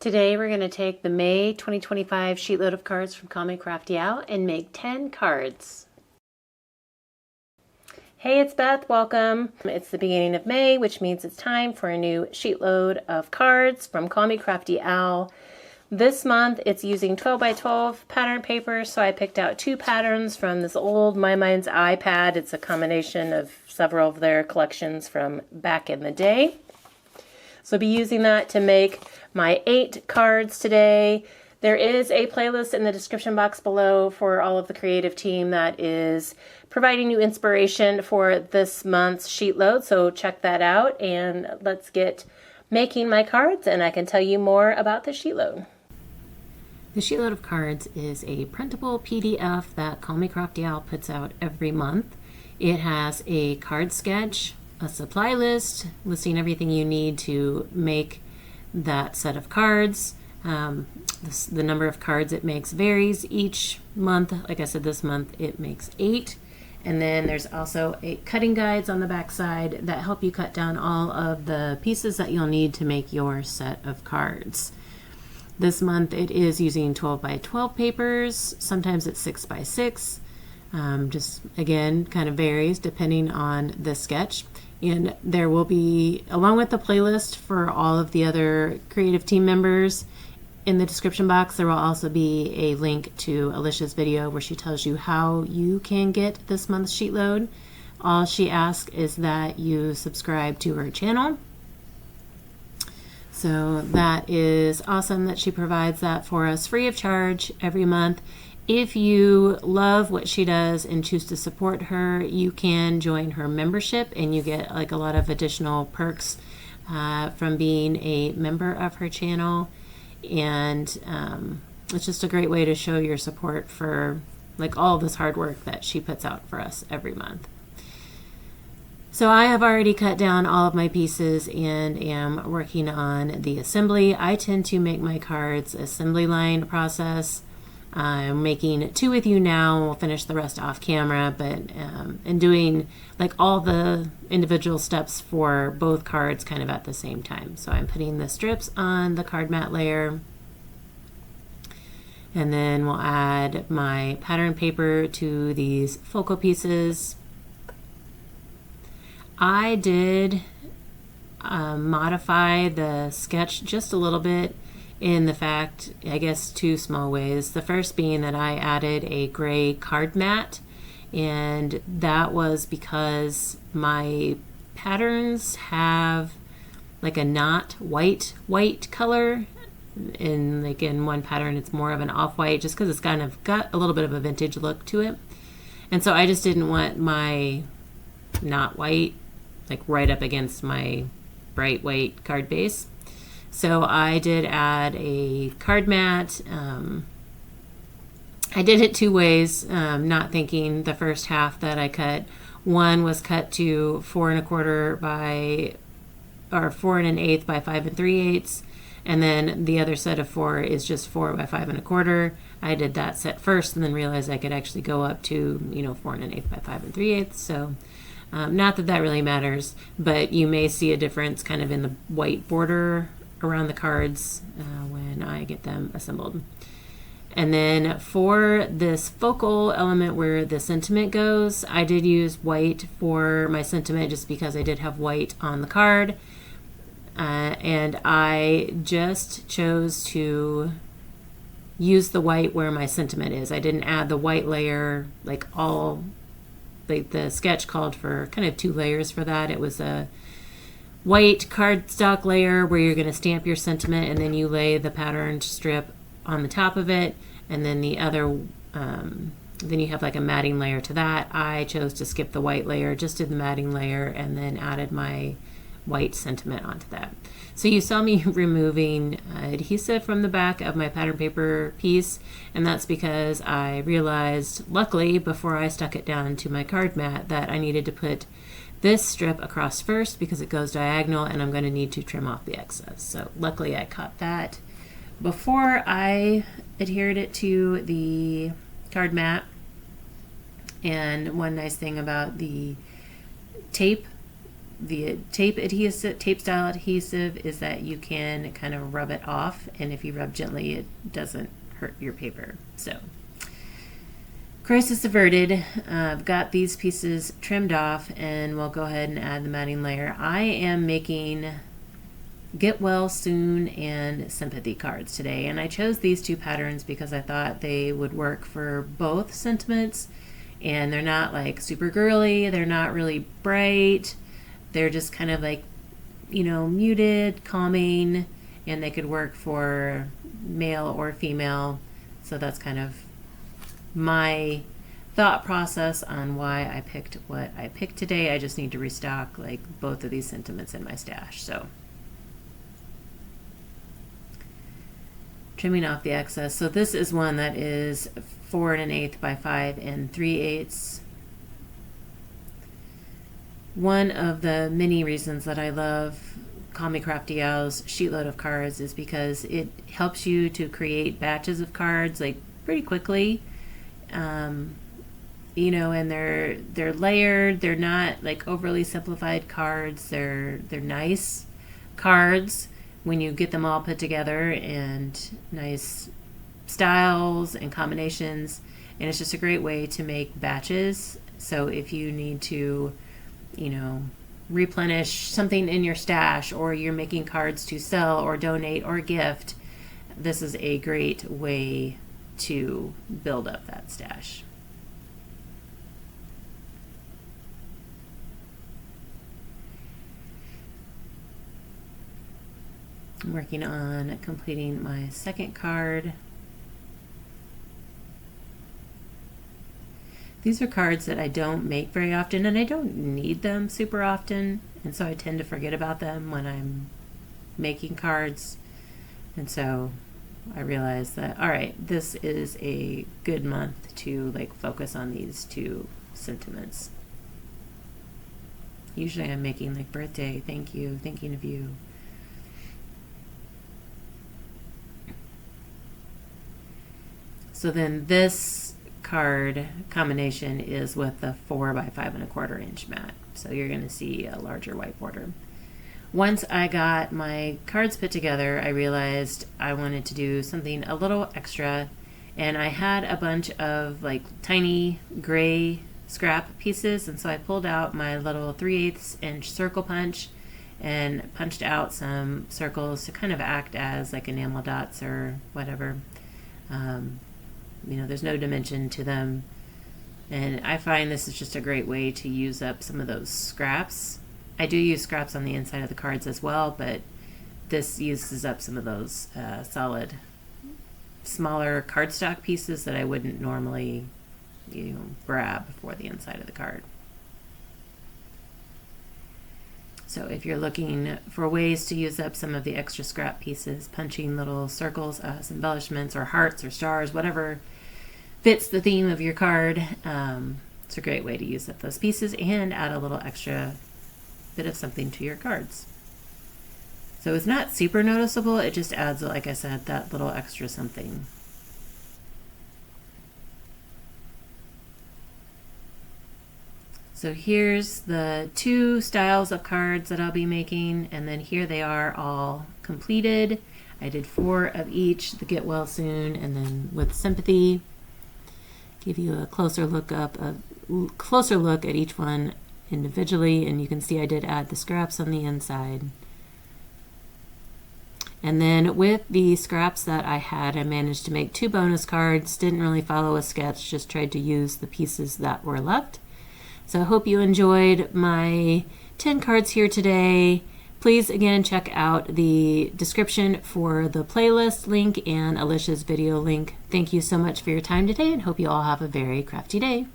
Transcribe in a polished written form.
Today we're going to take the May 2025 sheet load of cards from Papercrafting out and make 10 cards. Hey, it's Beth. Welcome. It's the beginning of May, which means it's time for a new sheet load of cards from Papercrafting. This month it's using 12 by 12 pattern paper, so I picked out 2 patterns from this old My Mind's iPad. It's a combination of several of their collections from back in the day. So I'll be using that to make my 8 cards today. There is a playlist in the description box below for all of the creative team that is providing you inspiration for this month's sheet load. So check that out and let's get making my cards and I can tell you more about the sheet load. The sheet load of cards is a printable PDF that Papercrafting puts out every month. It has a card sketch, a supply list listing everything you need to make that set of cards. The number of cards it makes varies each month. Like I said, this month it makes 8. And then there's also 8 cutting guides on the back side that help you cut down all of the pieces that you'll need to make your set of cards. This month it is using 12 by 12 papers. Sometimes it's 6 by 6. Just again, kind of varies depending on the sketch. And there will be, along with the playlist for all of the other creative team members, in the description box there will also be a link to Alicia's video where she tells you how you can get this month's sheet load. All she asks is that you subscribe to her channel. So that is awesome that she provides that for us free of charge every month. If you love what she does and choose to support her, you can join her membership and you get like a lot of additional perks from being a member of her channel. And it's just a great way to show your support for like all this hard work that she puts out for us every month. So I have already cut down all of my pieces and am working on the assembly. I tend to make my cards assembly line process. I'm making 2 with you now. We'll finish the rest off camera, but and doing like all the individual steps for both cards kind of at the same time. So I'm putting the strips on the card mat layer, and then we'll add my pattern paper to these focal pieces. I did modify the sketch just a little bit in the fact, I guess 2 small ways. The first being that I added a gray card mat, and that was because my patterns have like a not white color. In like in one pattern it's more of an off-white just because it's kind of got a little bit of a vintage look to it. And so I just didn't want my not white like right up against my bright white card base. So I did add a card mat. I did it 2 ways, not thinking the first half that I cut. One was cut to 4 1/4 by, or 4 1/8 by 5 3/8, and then the other set of 4 is just 4 by 5 1/4. I did that set first, and then realized I could actually go up to 4 1/8 by 5 3/8. So. Not that that really matters, but you may see a difference kind of in the white border around the cards when I get them assembled. And then for this focal element where the sentiment goes, I did use white for my sentiment just because I did have white on the card. And I just chose to use the white where my sentiment is. I didn't add the white layer like all. Like the sketch called for kind of 2 layers for that. It was a white cardstock layer where you're going to stamp your sentiment and then you lay the patterned strip on the top of it, and then the other then you have like a matting layer to that. I chose to skip the white layer, just did the matting layer, and then added my white sentiment onto that. So you saw me removing adhesive from the back of my pattern paper piece, and that's because I realized, luckily, before I stuck it down to my card mat, that I needed to put this strip across first because it goes diagonal and I'm going to need to trim off the excess. So luckily I caught that before I adhered it to the card mat. And one nice thing about the tape the tape style adhesive is that you can kind of rub it off, and if you rub gently, it doesn't hurt your paper. So, crisis averted. I've got these pieces trimmed off, and we'll go ahead and add the matting layer. I am making Get Well Soon and Sympathy cards today, and I chose these two patterns because I thought they would work for both sentiments, and they're not like super girly, they're not really bright, they're just kind of like, you know, muted, calming, and they could work for male or female. So that's kind of my thought process on why I picked what I picked today. I just need to restock like both of these sentiments in my stash. So trimming off the excess. So this is one that is 4 1/8 by 5 3/8. One of the many reasons that I love Call Me Crafty Owl's Sheetload of cards is because it helps you to create batches of cards like pretty quickly. You know, and they're layered. They're not like overly simplified cards. They're nice cards when you get them all put together, and nice styles and combinations. And it's just a great way to make batches. So if you need to, you know, replenish something in your stash, or you're making cards to sell or donate or gift, this is a great way to build up that stash. I'm working on completing my second card. These are cards that I don't make very often, and I don't need them super often, and so I tend to forget about them when I'm making cards. And so I realized that, all right, this is a good month to like focus on these two sentiments. Usually I'm making like birthday, thank you, thinking of you. So then this card combination is with the 4 by 5 1/4 inch mat. So you're going to see a larger white border. Once I got my cards put together, I realized I wanted to do something a little extra, and I had a bunch of like tiny gray scrap pieces, and so I pulled out my little 3/8 inch circle punch and punched out some circles to kind of act as like enamel dots or whatever. You know, there's no dimension to them, and I find this is just a great way to use up some of those scraps. I do use scraps on the inside of the cards as well, but this uses up some of those solid, smaller cardstock pieces that I wouldn't normally, you know, grab for the inside of the card. So if you're looking for ways to use up some of the extra scrap pieces, punching little circles as embellishments, or hearts or stars, whatever fits the theme of your card, it's a great way to use up those pieces and add a little extra bit of something to your cards. So it's not super noticeable, it just adds, like I said, that little extra something. So here's the two styles of cards that I'll be making, and then here they are all completed. I did 4 of each, the Get Well Soon and then with Sympathy. Give you a closer look at each one individually, and you can see I did add the scraps on the inside. And then with the scraps that I had, I managed to make 2 bonus cards. Didn't really follow a sketch, just tried to use the pieces that were left. So I hope you enjoyed my 10 cards here today. Please again check out the description for the playlist link and Alicia's video link. Thank you so much for your time today, and hope you all have a very crafty day.